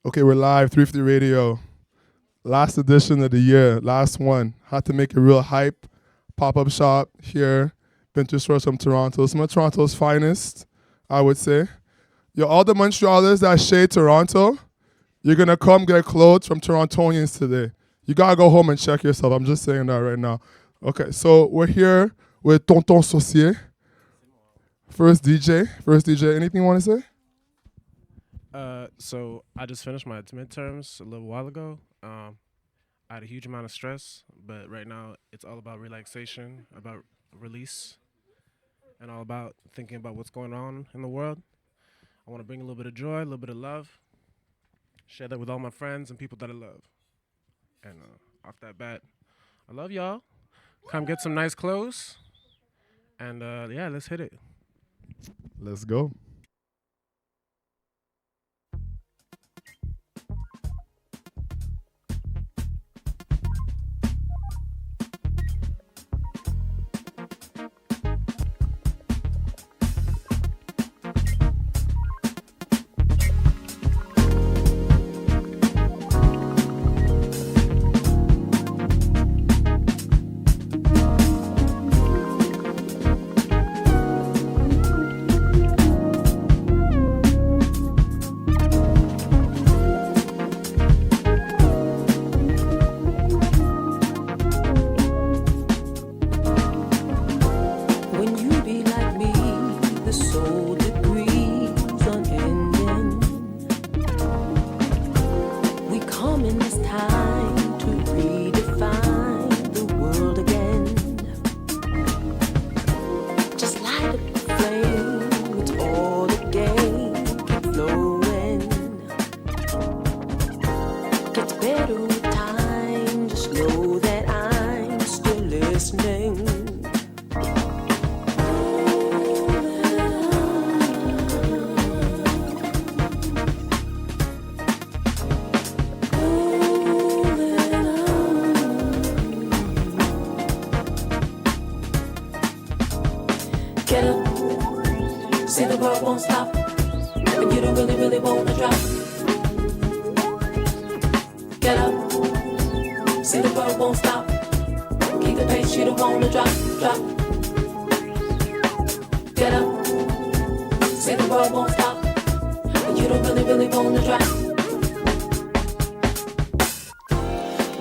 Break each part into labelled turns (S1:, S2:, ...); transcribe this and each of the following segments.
S1: Okay, we're live, 350 Radio. Last edition of the year, last one. Had to make it real hype. Pop-up shop here, vintage stores from Toronto. Some of Toronto's finest, I would say. Yo, all the Montrealers that shade Toronto, you're gonna come get clothes from Torontonians today. You gotta go home and check yourself. I'm just saying that right now. Okay, so we're here with Tonton Saucier. First DJ. Anything you want to say?
S2: So I just finished my midterms a little while ago. I had a huge amount of stress, but right now it's all about relaxation, about release, and all about thinking about what's going on in the world. I want to bring a little bit of joy, a little bit of love, share that with all my friends and people that I love. And off that bat, I love y'all. Come get some nice clothes, and yeah, let's hit it.
S1: Let's go.
S3: Get up, see the world won't stop, and you don't really wanna drop. Get up, see the world won't stop, keep the pace, you don't wanna drop. Get up, see the world won't stop, and you don't really wanna drop.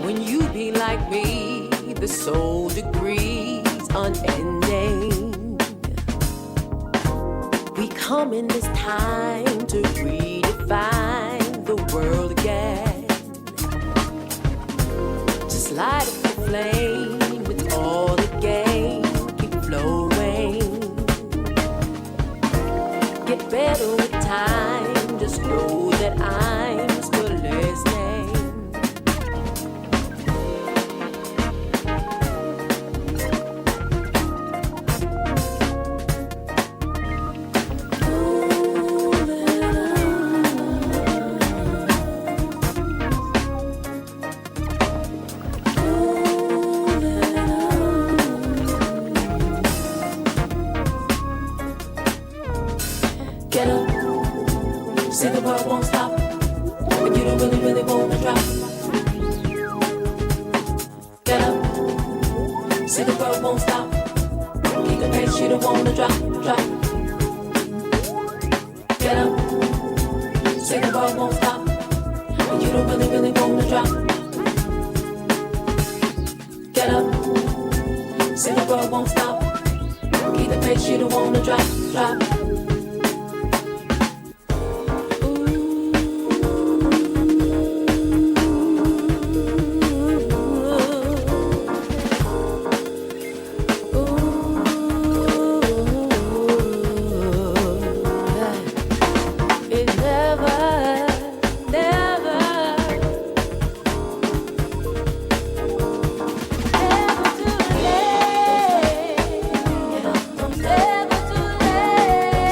S3: When you be like me, the soul degrees unending. We come in this time to redefine the world again. Just light up the flame with all the game, keep flowing. Get better with time, just know that I'm still listening. Get up, see the world won't stop, but you don't really wanna drop. Get up, see the world won't stop, keep the pace, you don't wanna drop. Get up, see the world won't stop, but you don't really wanna drop. Get up, see the world won't stop, keep the pace, you don't wanna drop. Never too late.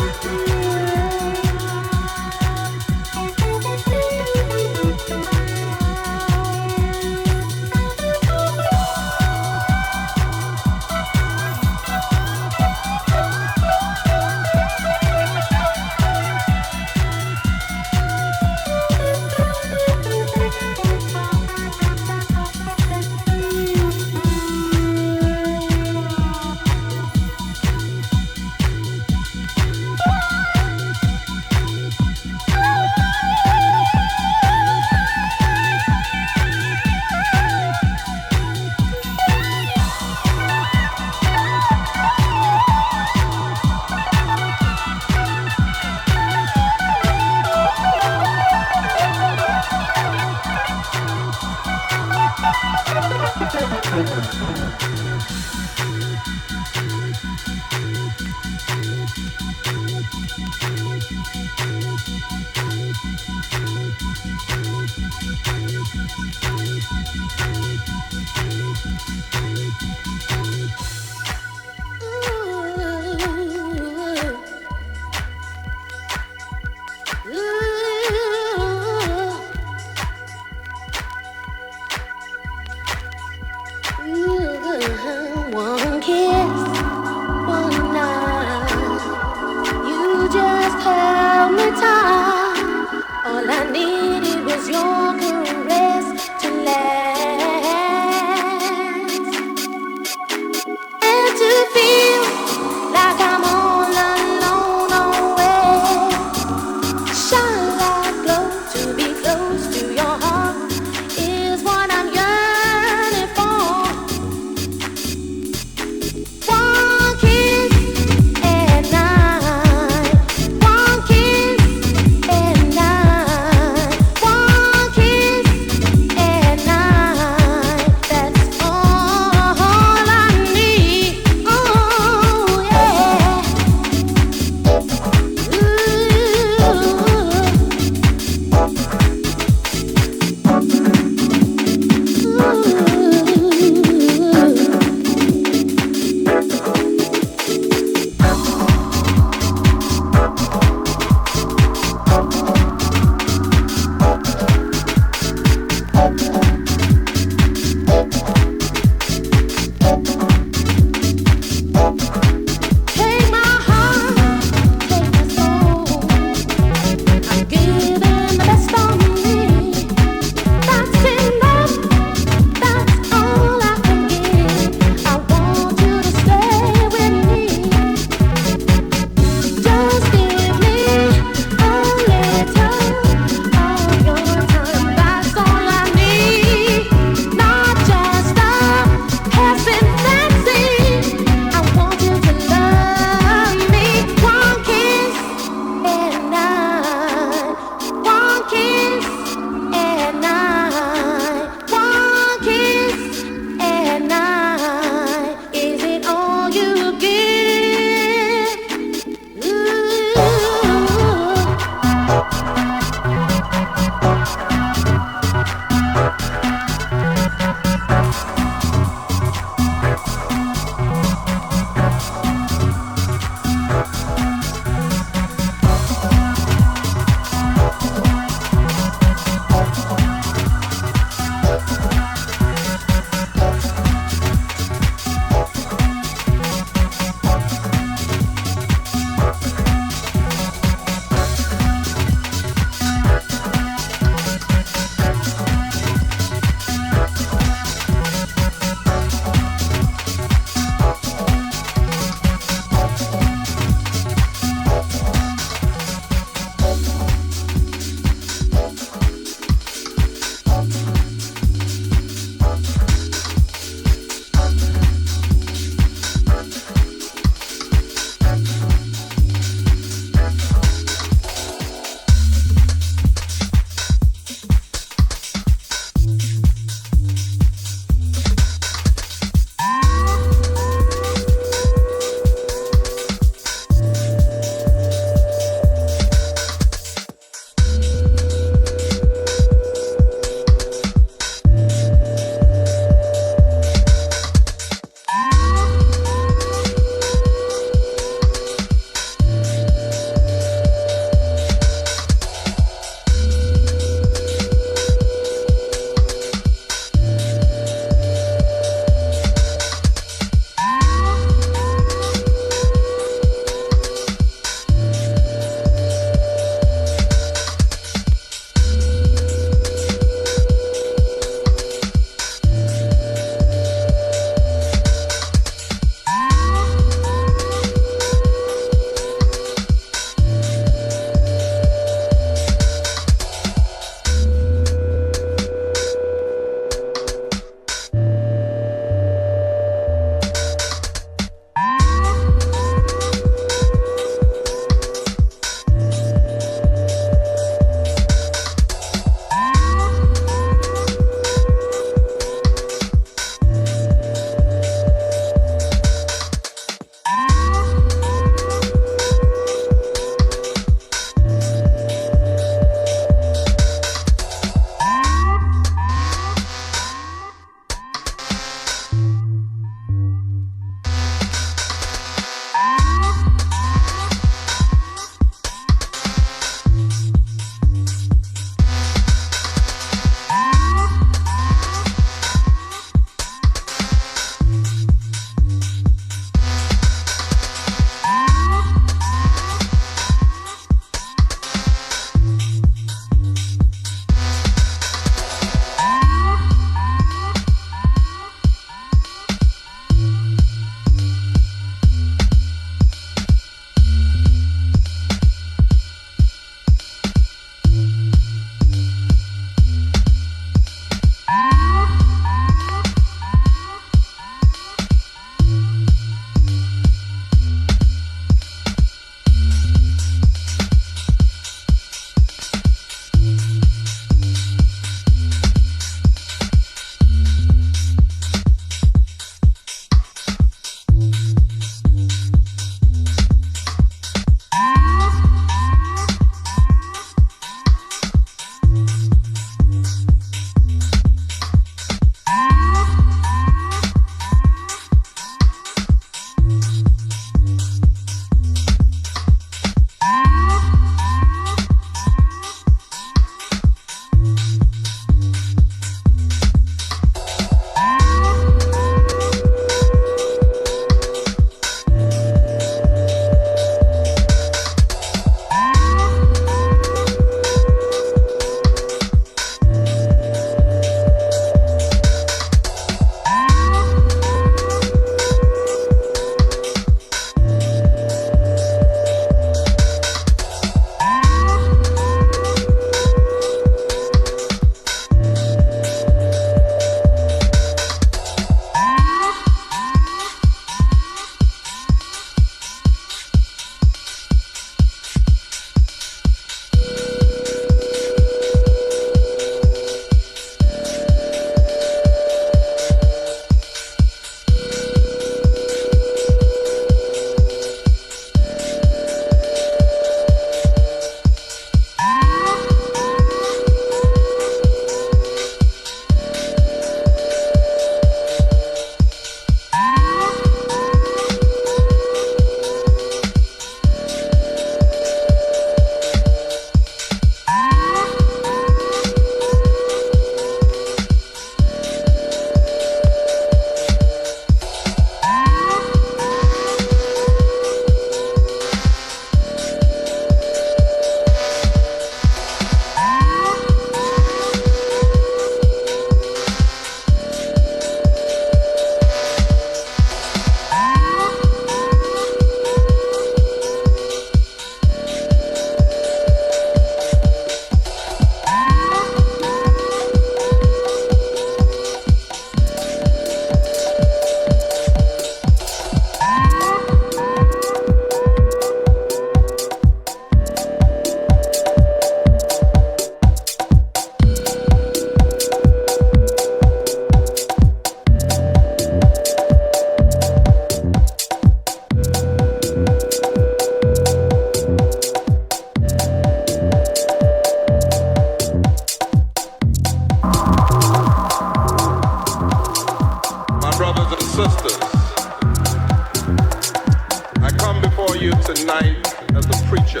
S4: you tonight as a preacher,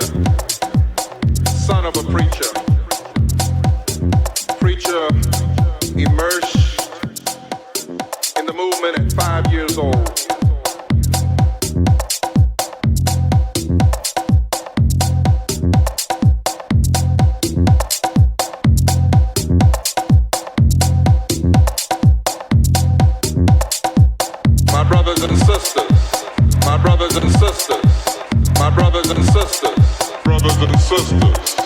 S4: son of a preacher, preacher immersed in the movement at 5 years old. My brothers and sisters, my brothers and sisters, my brothers and sisters, brothers and sisters,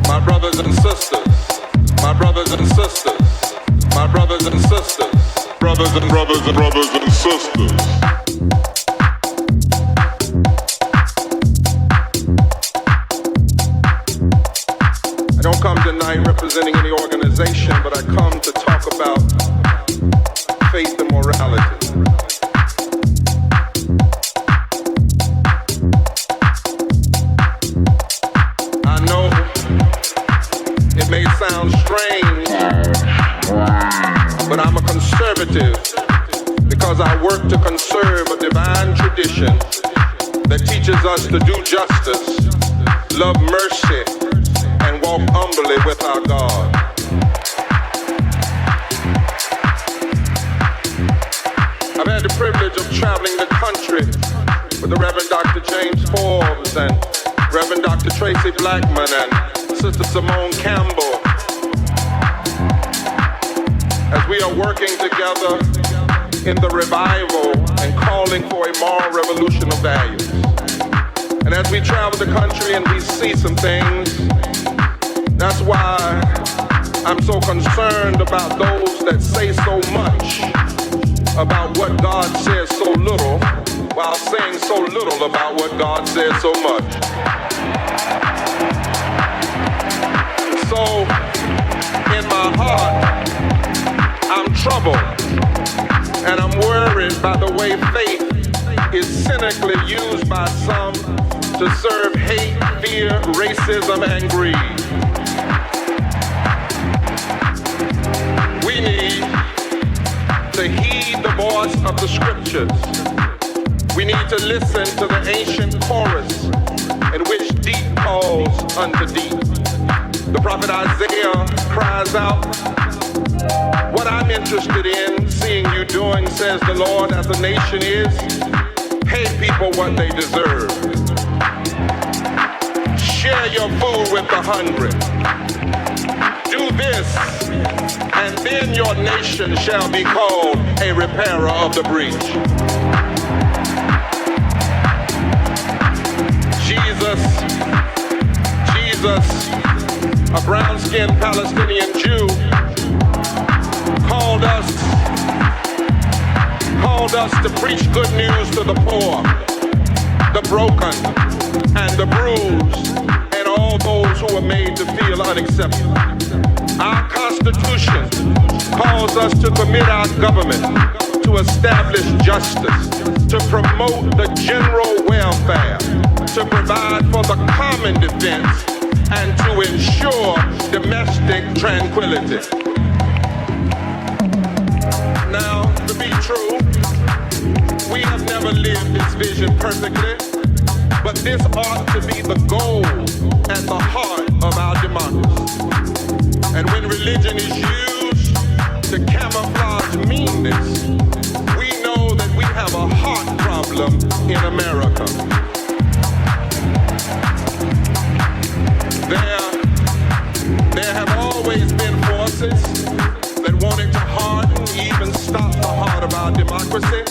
S4: my brothers and sisters, my brothers and sisters, my brothers and sisters, brothers and brothers and brothers and sisters. I don't come tonight representing any organization, but I come to talk about faith and morality. I know it may sound strange, but I'm a conservative because I work to conserve a divine tradition that teaches us to do justice, love mercy, and walk humbly with our God. I've had the privilege of traveling the country with the Reverend Dr. James Forbes and Reverend Dr. Tracy Blackman and Sister Simone Campbell as we are working together in the revival and calling for a moral revolution of values. And as we travel the country and we see some things, that's why I'm so concerned about those that say so much about what God says so little, while saying so little about what God says so much. So, in my heart, I'm troubled, and I'm worried by the way faith is cynically used by some to serve hate, fear, racism, and greed. We need to heed the voice of the scriptures. We need to listen to the ancient chorus in which deep calls unto deep. The prophet Isaiah cries out, what I'm interested in seeing you doing, says the Lord, as a nation is, pay people what they deserve. Share your food with the hungry. Do this, and then your nation shall be called a repairer of the breach. Jesus, a brown-skinned Palestinian Jew, called us to preach good news to the poor, the broken, and the bruised, and all those who are made to feel unaccepted. Our Constitution calls us to commit our government to establish justice, to promote the general welfare, to provide for the common defense, and to ensure domestic tranquility. Now, to be true, we have never lived this vision perfectly, but this ought to be the goal at the heart of our democracy. And when religion is used to camouflage meanness, we know that we have a heart problem in America. There have always been forces that wanted to harden, even stop the heart of our democracy.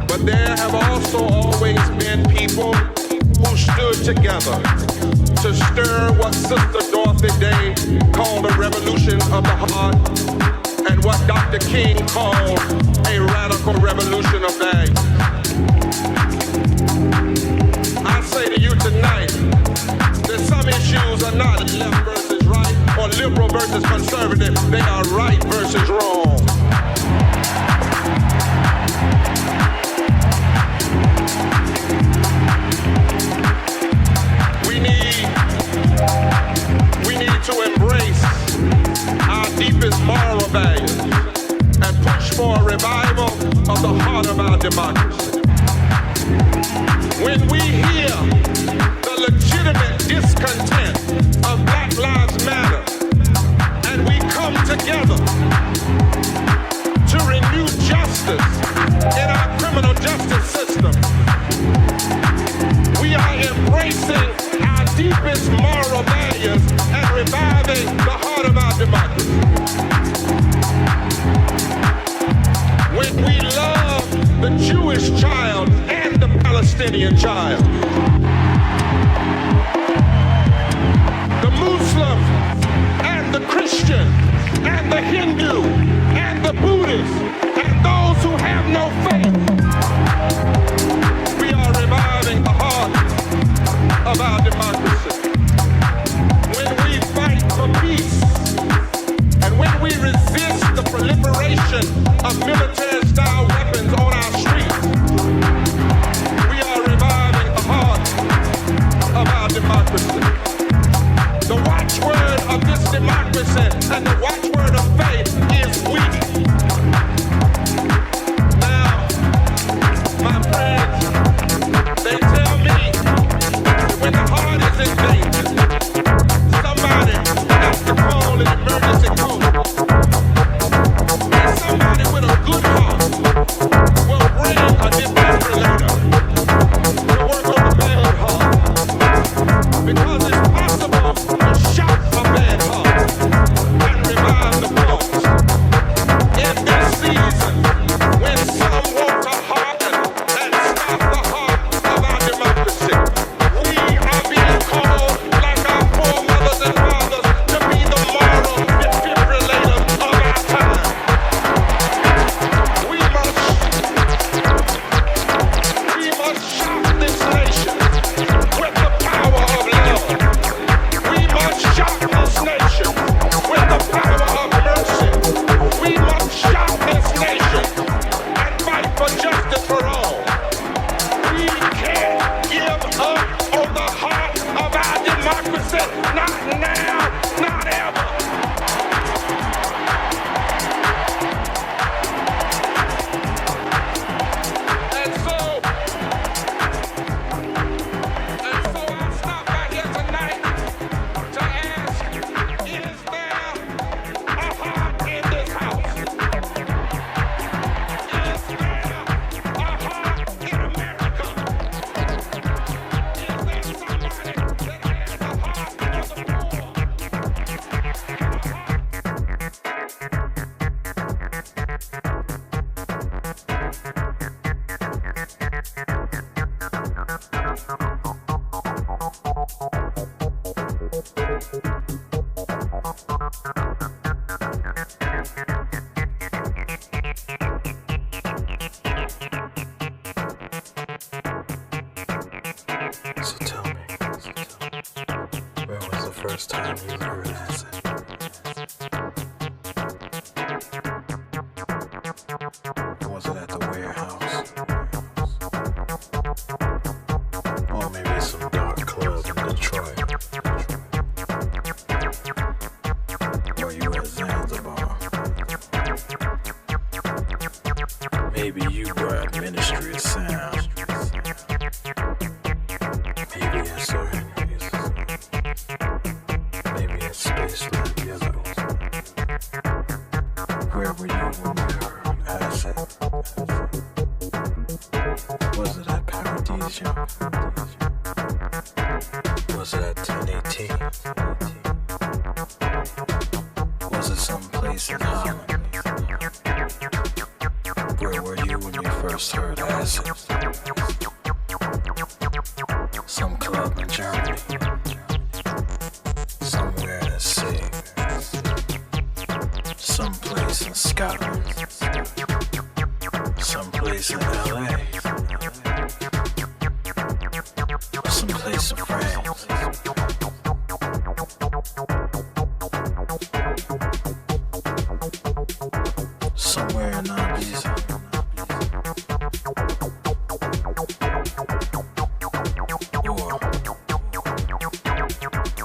S4: But there have also always been people who stood together to stir what Sister Dorothy Day called a revolution of the heart, and what Dr. King called a radical revolution of values. I say to you tonight that some issues are not left versus right or liberal versus conservative. They are right versus wrong. We need to embrace our deepest moral values and push for a revival of the heart of our democracy. Palestinian child. The Muslim and the Christian and the Hindu and the Buddhist and those who have no faith. We are reviving the heart of our democracy. When we fight for peace and when we resist the proliferation of military-style weapons on our streets, we are reviving the heart of our democracy. The watchword of this democracy and the watchword of faith is we. Now, my friends, they tell me that when the heart is in danger, somebody has to call an emergency code. And somebody with a good heart will bring a defibrillator to work on the bad heart. Because it's possible to shock a bad heart and revive the pulse. In this season, when some want to harden and stop the heart of our democracy, we are being called, like our foremothers and fathers, to be the moral defibrillators of our time. We must shock this nation with the power of love. We must shock this nation with the power of mercy. We must shock this nation and fight for justice for all. We can't give up on the heart of our democracy. Not now, not ever. And so I stop by here tonight to ask, is there a heart in this house? Is there a heart in America? Is there somebody that has a heart for the poor?
S5: So tell me, when was the first time you heard acid? Was it at the warehouse? Or maybe some dark club in Detroit? Or you at Zanzibar? Maybe you were at Ministry of Sound. Maybe it's certain maybe it's Space Lab Yellow. Where were you when you heard acid? Was it at Paradiso? Was it at 1018? Was it someplace in Holland? Where were you when you first heard acid? Some club in Germany, somewhere in the sea, someplace in Scotland, someplace in LA, someplace in France. Somewhere in Ibiza.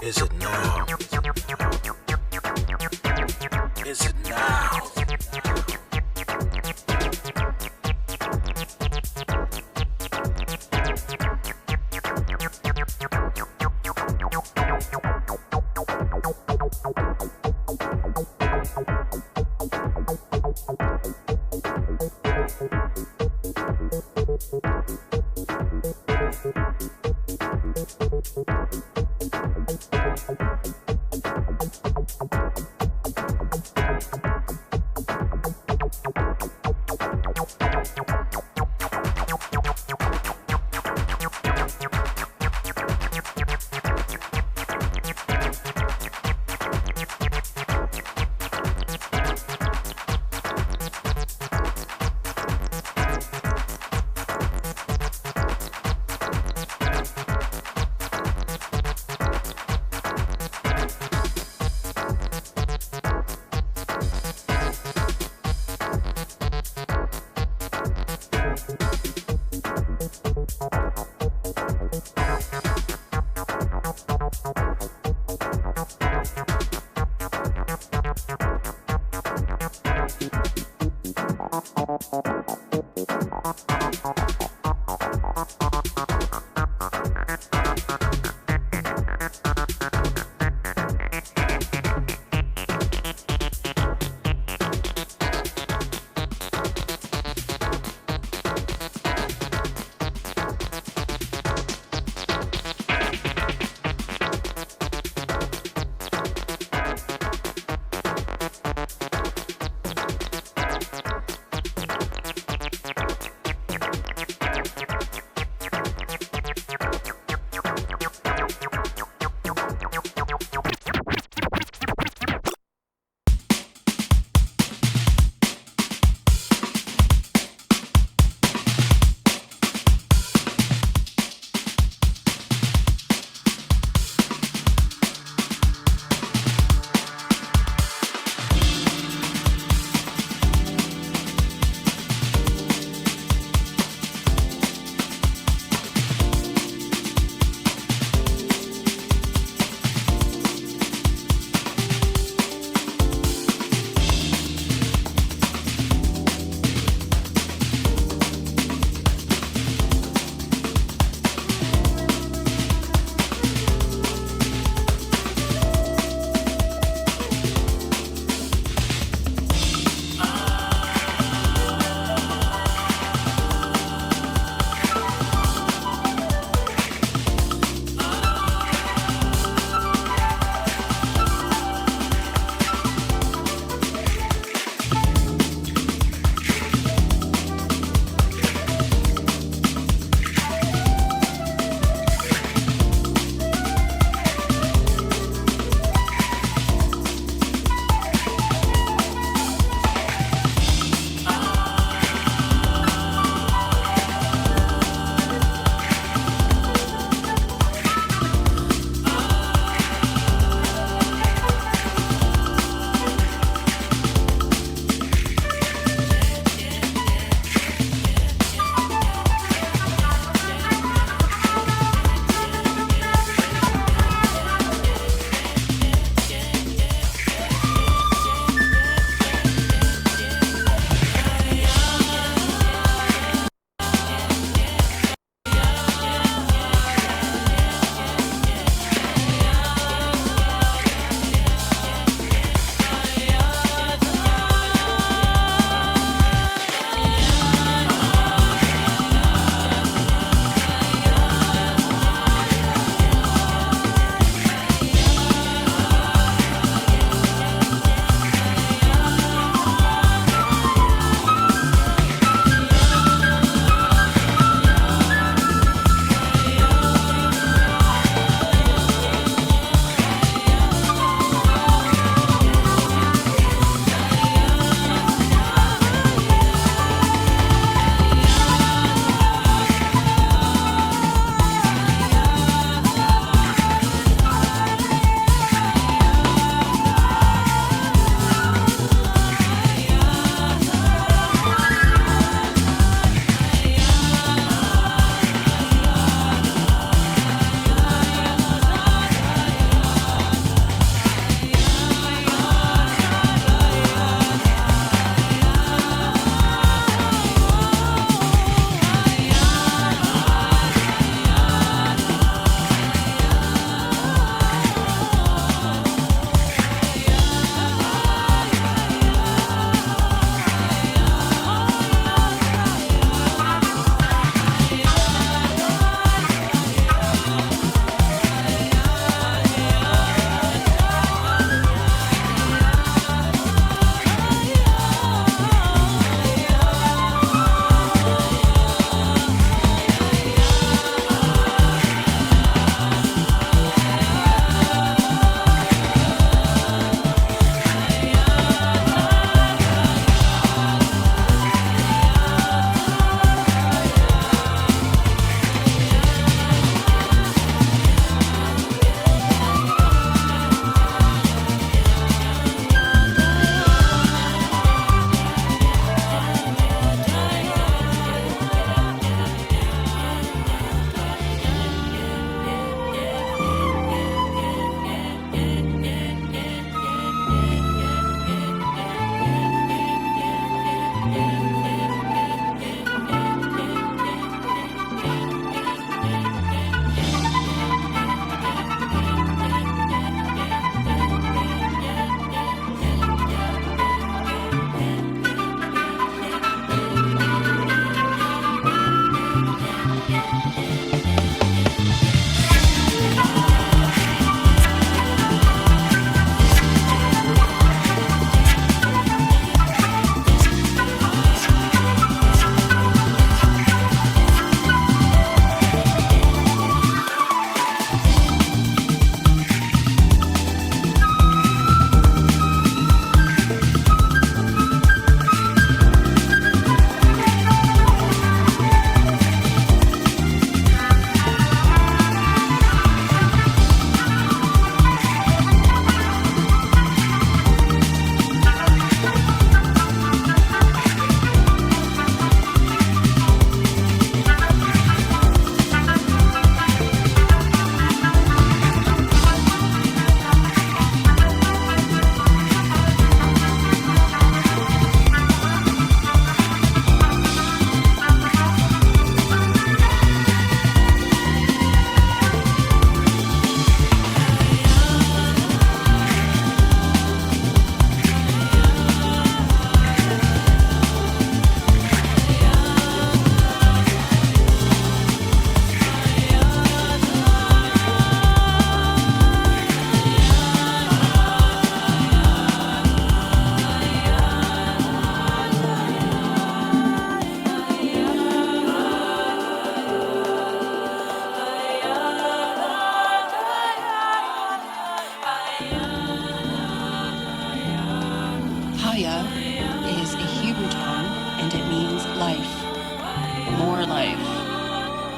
S5: Is it now? Is it now?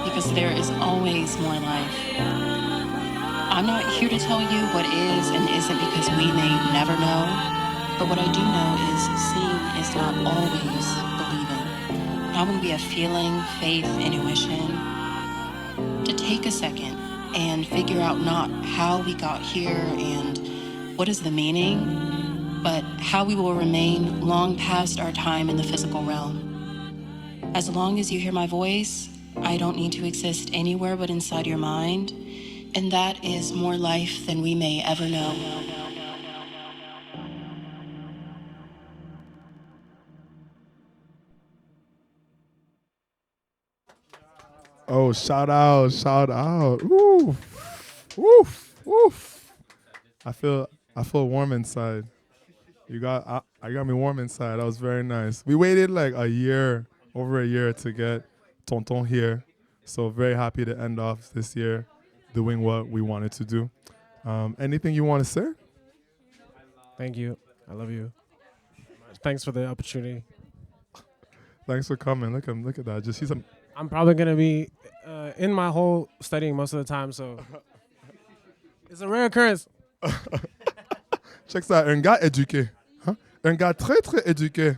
S6: because there is always more life. I'm not here to tell you what is and isn't because we may never know, but what I do know is seeing is not always believing. Now when we have feeling, faith, intuition, to take a second and figure out not how we got here and what is the meaning, but how we will remain long past our time in the physical realm. As long as you hear my voice, I don't need to exist anywhere but inside your mind, and that is more life than we may ever know.
S1: Oh, shout out, shout out. Oof, oof, oof. I feel warm inside. I got me warm inside. That was very nice. We waited like over a year to get Tonton here. So very happy to end off this year doing what we wanted to do. Anything you want to say?
S2: Thank you. I love you. Thanks for the opportunity.
S1: Thanks for coming. Look at that. Just see some.
S2: I'm probably going to be in my hole studying most of the time, so it's a rare occurrence.
S1: Check ça, un gars éduqué. Hein? Un gars très, très éduqué.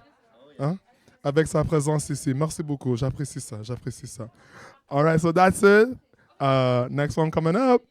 S1: Hein? Avec sa présence ici. Merci beaucoup. J'apprécie ça. All right, so that's it. Next one coming up.